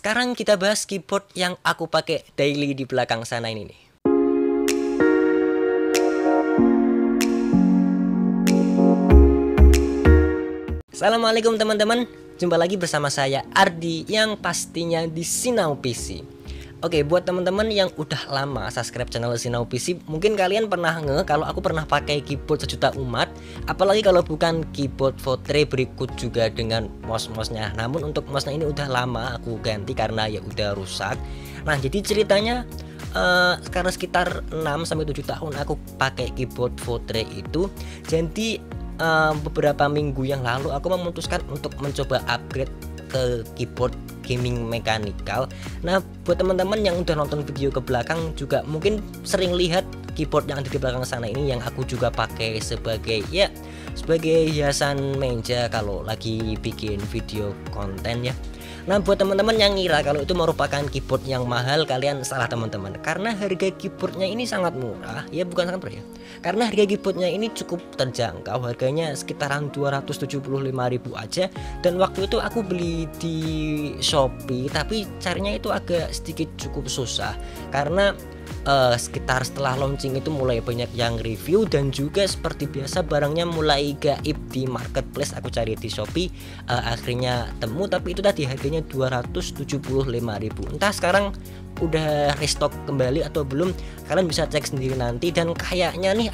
Sekarang kita bahas keyboard yang aku pakai daily di belakang sana ini nih. Assalamualaikum teman-teman, jumpa lagi bersama saya Ardi yang pastinya di Sinau PC. Oke, buat teman-teman yang udah lama subscribe channel Sinau PC, mungkin kalian pernah kalau aku pernah pakai keyboard sejuta umat, apalagi kalau bukan keyboard Votre berikut juga dengan mouse-nya. Namun untuk mouse-nya ini udah lama aku ganti karena ya udah rusak. Nah, jadi ceritanya sekarang sekitar 6-7 tahun aku pakai keyboard Votre itu. Jadi beberapa minggu yang lalu aku memutuskan untuk mencoba upgrade ke keyboard gaming mechanical. Nah, buat teman-teman yang udah nonton video ke belakang juga mungkin sering lihat keyboard yang ada di belakang sana ini yang aku juga pakai sebagai hiasan meja kalau lagi bikin video konten ya. Nah, buat teman-teman yang ngira kalau itu merupakan keyboard yang mahal, kalian salah teman-teman. Karena harga keyboardnya ini sangat murah, ya bukan sangat murah ya. Karena harga keyboardnya ini cukup terjangkau, harganya sekitaran 275.000 aja. Dan waktu itu aku beli di Shopee, tapi carinya itu agak sedikit cukup susah karena sekitar setelah launching itu mulai banyak yang review, dan juga seperti biasa barangnya mulai gaib di marketplace. Aku cari di Shopee, akhirnya temu, tapi itu tadi harganya 275.000. Entah sekarang udah restock kembali atau belum, kalian bisa cek sendiri nanti. Dan kayaknya nih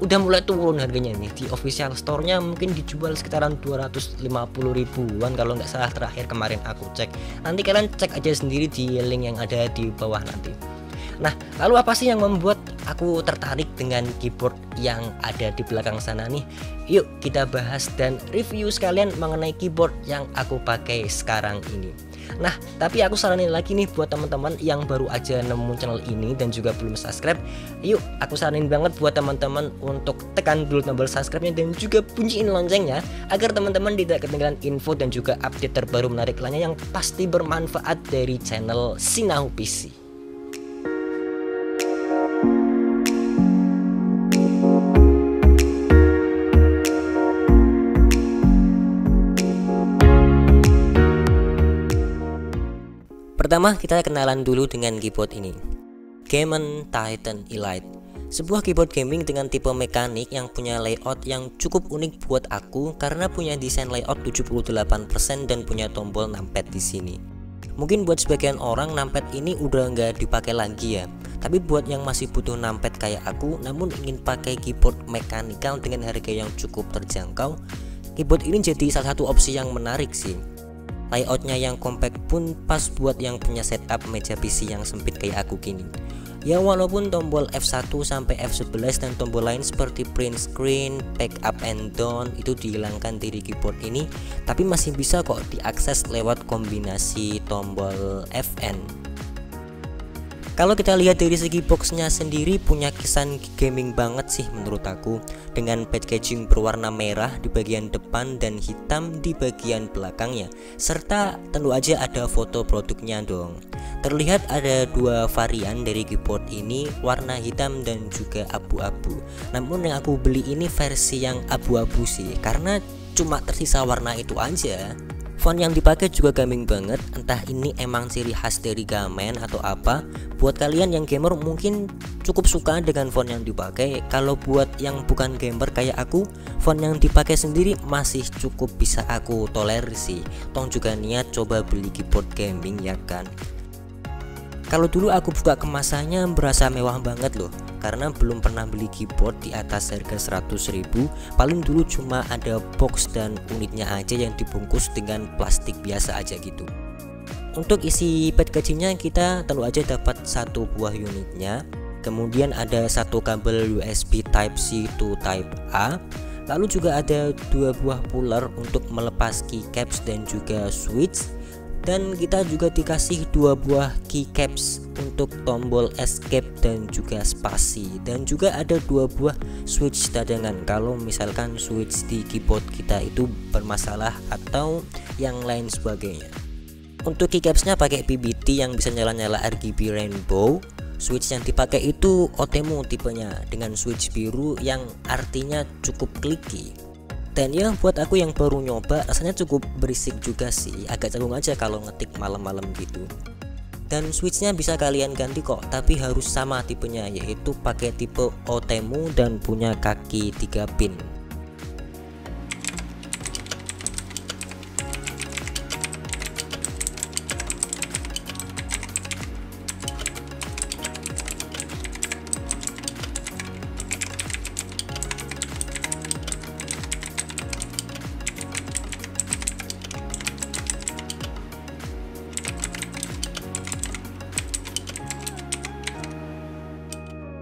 udah mulai turun harganya nih di official store-nya, mungkin dijual sekitaran 250.000-an kalau nggak salah terakhir kemarin aku cek. Nanti kalian cek aja sendiri di link yang ada di bawah nanti. Nah, lalu apa sih yang membuat aku tertarik dengan keyboard yang ada di belakang sana nih? Yuk kita bahas dan review sekalian mengenai keyboard yang aku pakai sekarang ini. Nah, tapi aku saranin lagi nih buat teman-teman yang baru aja nemu channel ini dan juga belum subscribe. Yuk, aku saranin banget buat teman-teman untuk tekan dulu tombol subscribe-nya dan juga bunyiin loncengnya agar teman-teman tidak ketinggalan info dan juga update terbaru menarik lainnya yang pasti bermanfaat dari channel Sinau PC. Pertama, kita kenalan dulu dengan keyboard ini, Gamon Titan Elite. Sebuah keyboard gaming dengan tipe mekanik yang punya layout yang cukup unik buat aku karena punya desain layout 78% dan punya tombol numpad di sini. Mungkin buat sebagian orang numpad ini udah nggak dipakai lagi ya. Tapi buat yang masih butuh numpad kayak aku namun ingin pakai keyboard mechanical dengan harga yang cukup terjangkau, keyboard ini jadi salah satu opsi yang menarik sih. Layoutnya yang compact pun pas buat yang punya setup meja PC yang sempit kayak aku gini. Ya walaupun tombol F1 sampai F11 dan tombol lain seperti print screen, back up and down itu dihilangkan dari keyboard ini, tapi masih bisa kok diakses lewat kombinasi tombol Fn. Kalau kita lihat dari segi boxnya sendiri punya kesan gaming banget sih menurut aku, dengan packaging berwarna merah di bagian depan dan hitam di bagian belakangnya, serta tentu aja ada foto produknya dong. Terlihat ada dua varian dari keyboard ini, warna hitam dan juga abu-abu. Namun yang aku beli ini versi yang abu-abu sih, karena cuma tersisa warna itu aja. Font yang dipakai juga gaming banget, entah ini emang ciri khas dari Gamen atau apa. Buat kalian yang gamer mungkin cukup suka dengan font yang dipakai. Kalau buat yang bukan gamer kayak aku, font yang dipakai sendiri masih cukup bisa aku tolerir sih. Tong juga niat coba beli keyboard gaming ya kan. Kalau dulu aku buka kemasannya berasa mewah banget loh, karena belum pernah beli keyboard di atas harga 100.000. Paling dulu cuma ada box dan unitnya aja yang dibungkus dengan plastik biasa aja gitu. Untuk isi packagingnya kita tentu aja dapat satu buah unitnya, kemudian ada satu kabel USB Type C to Type A, lalu juga ada dua buah puller untuk melepas keycaps dan juga switch. Dan kita juga dikasih dua buah keycaps untuk tombol escape dan juga spasi, dan juga ada dua buah switch cadangan kalau misalkan switch di keyboard kita itu bermasalah atau yang lain sebagainya. Untuk keycapsnya pakai PBT yang bisa nyala-nyala RGB rainbow. Switch yang dipakai itu OTEMO tipenya dengan switch biru yang artinya cukup clicky. Dan ya buat aku yang baru nyoba rasanya cukup berisik juga sih, agak canggung aja kalau ngetik malam-malam gitu. Dan switchnya bisa kalian ganti kok, tapi harus sama tipenya, yaitu pakai tipe Otemu dan punya kaki 3 pin.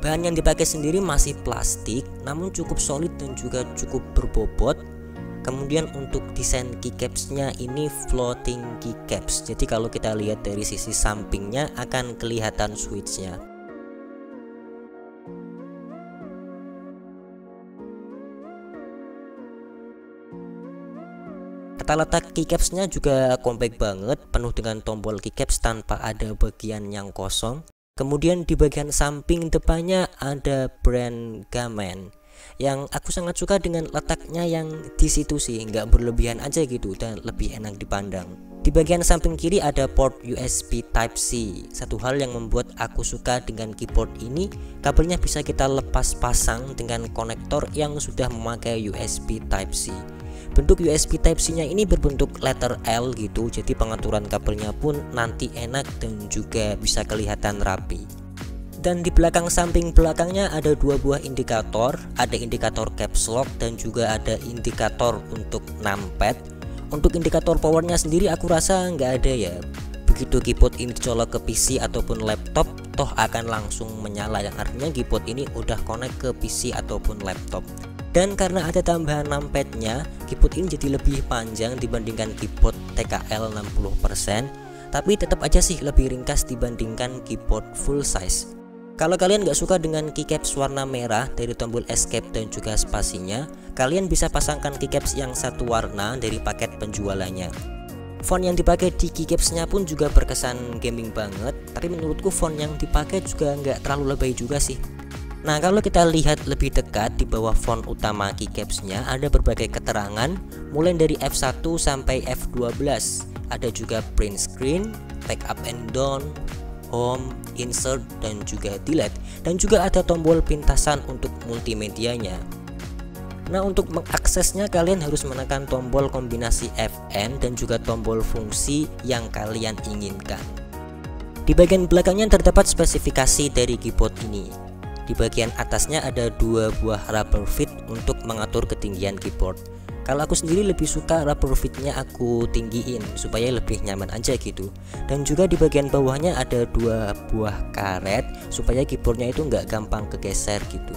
Bahan yang dipakai sendiri masih plastik, namun cukup solid dan juga cukup berbobot. Kemudian untuk desain keycapsnya ini floating keycaps, jadi kalau kita lihat dari sisi sampingnya akan kelihatan switchnya. Tata letak keycapsnya juga compact banget, penuh dengan tombol keycaps tanpa ada bagian yang kosong. Kemudian di bagian samping depannya ada brand Gamen yang aku sangat suka dengan letaknya yang di situ sih, nggak berlebihan aja gitu dan lebih enak dipandang. Di bagian samping kiri ada port USB Type-C. Satu hal yang membuat aku suka dengan keyboard ini, kabelnya bisa kita lepas pasang dengan konektor yang sudah memakai USB Type-C. Bentuk USB Type-C nya ini berbentuk letter L gitu, jadi pengaturan kabelnya pun nanti enak dan juga bisa kelihatan rapi. Dan di belakang samping belakangnya ada dua buah indikator, ada indikator caps lock dan juga ada indikator untuk numpad. Untuk indikator powernya sendiri aku rasa nggak ada ya. Begitu keyboard ini dicolok ke PC ataupun laptop, toh akan langsung menyala, yang artinya keyboard ini udah connect ke PC ataupun laptop. Dan karena ada tambahan numpadnya, keyboard ini jadi lebih panjang dibandingkan keyboard TKL 60%, tapi tetap aja sih lebih ringkas dibandingkan keyboard full size. Kalau kalian nggak suka dengan keycaps warna merah dari tombol escape dan juga spasinya, kalian bisa pasangkan keycaps yang satu warna dari paket penjualannya. Font yang dipakai di keycapsnya pun juga berkesan gaming banget, tapi menurutku font yang dipakai juga nggak terlalu lebay juga sih. Nah, kalau kita lihat lebih dekat di bawah font utama keycapsnya ada berbagai keterangan mulai dari F1 sampai F12. Ada juga print screen, back up and down, home, insert dan juga delete, dan juga ada tombol pintasan untuk multimedianya. Nah, untuk mengaksesnya kalian harus menekan tombol kombinasi Fn dan juga tombol fungsi yang kalian inginkan. Di bagian belakangnya terdapat spesifikasi dari keyboard ini. Di bagian atasnya ada dua buah rubber feet untuk mengatur ketinggian keyboard. Kalau aku sendiri lebih suka rubber feetnya aku tinggiin supaya lebih nyaman aja gitu. Dan juga di bagian bawahnya ada dua buah karet supaya keyboardnya itu nggak gampang kegeser gitu.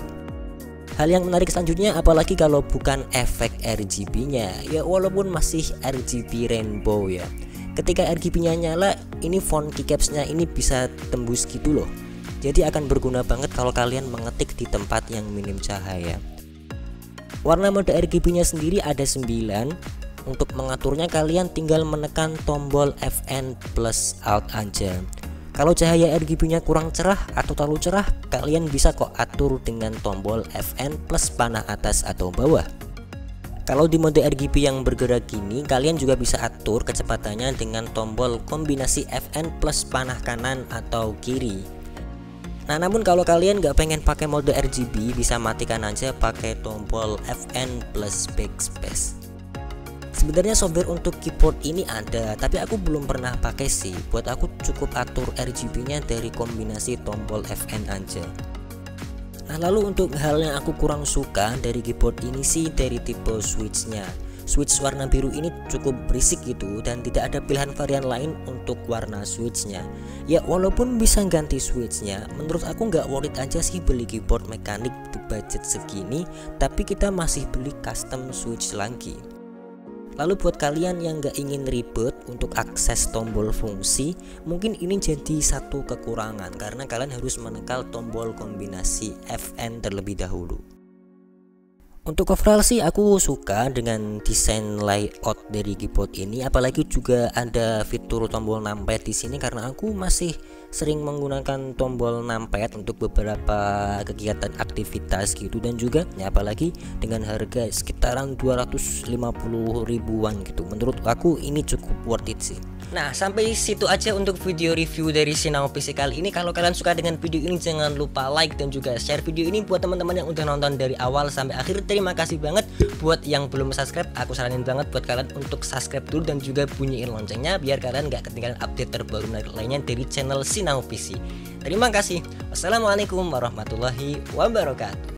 Hal yang menarik selanjutnya, apalagi kalau bukan efek RGB-nya, ya walaupun masih RGB rainbow ya. Ketika RGB-nya nyala, ini font keycapsnya ini bisa tembus gitu loh. Jadi akan berguna banget kalau kalian mengetik di tempat yang minim cahaya. Warna mode RGB-nya sendiri ada 9. Untuk mengaturnya kalian tinggal menekan tombol Fn plus Alt aja. Kalau cahaya RGB-nya kurang cerah atau terlalu cerah, kalian bisa kok atur dengan tombol Fn plus panah atas atau bawah. Kalau di mode RGB yang bergerak gini, kalian juga bisa atur kecepatannya dengan tombol kombinasi Fn plus panah kanan atau kiri. Nah, namun kalau kalian nggak pengen pakai mode RGB, bisa matikan aja pakai tombol Fn plus backspace. Sebenarnya software untuk keyboard ini ada, tapi aku belum pernah pakai sih. Buat aku cukup atur RGB-nya dari kombinasi tombol Fn aja. Nah, lalu untuk hal yang aku kurang suka dari keyboard ini sih dari tipe switch-nya. Switch warna biru ini cukup berisik gitu dan tidak ada pilihan varian lain untuk warna switchnya. Ya walaupun bisa ganti switchnya, menurut aku nggak worth it aja sih beli keyboard mekanik di budget segini, tapi kita masih beli custom switch lagi. Lalu buat kalian yang nggak ingin ribet untuk akses tombol fungsi, mungkin ini jadi satu kekurangan karena kalian harus menekan tombol kombinasi Fn terlebih dahulu. Untuk overall sih aku suka dengan desain layout dari keyboard ini, apalagi juga ada fitur tombol numpad di sini karena aku masih sering menggunakan tombol numpad untuk beberapa kegiatan aktivitas gitu, dan juga ya apalagi dengan harga sekitaran 250 ribuan gitu. Menurut aku ini cukup worth it sih. Nah, sampai situ aja untuk video review dari Sinao PC kali ini. Kalau kalian suka dengan video ini, jangan lupa like dan juga share video ini buat teman-teman yang udah nonton dari awal sampai akhir. Terima kasih banget. Buat yang belum subscribe, aku saranin banget buat kalian untuk subscribe dulu dan juga bunyiin loncengnya biar kalian gak ketinggalan update terbaru menarik lainnya dari channel Sinao PC. Terima kasih. Wassalamualaikum warahmatullahi wabarakatuh.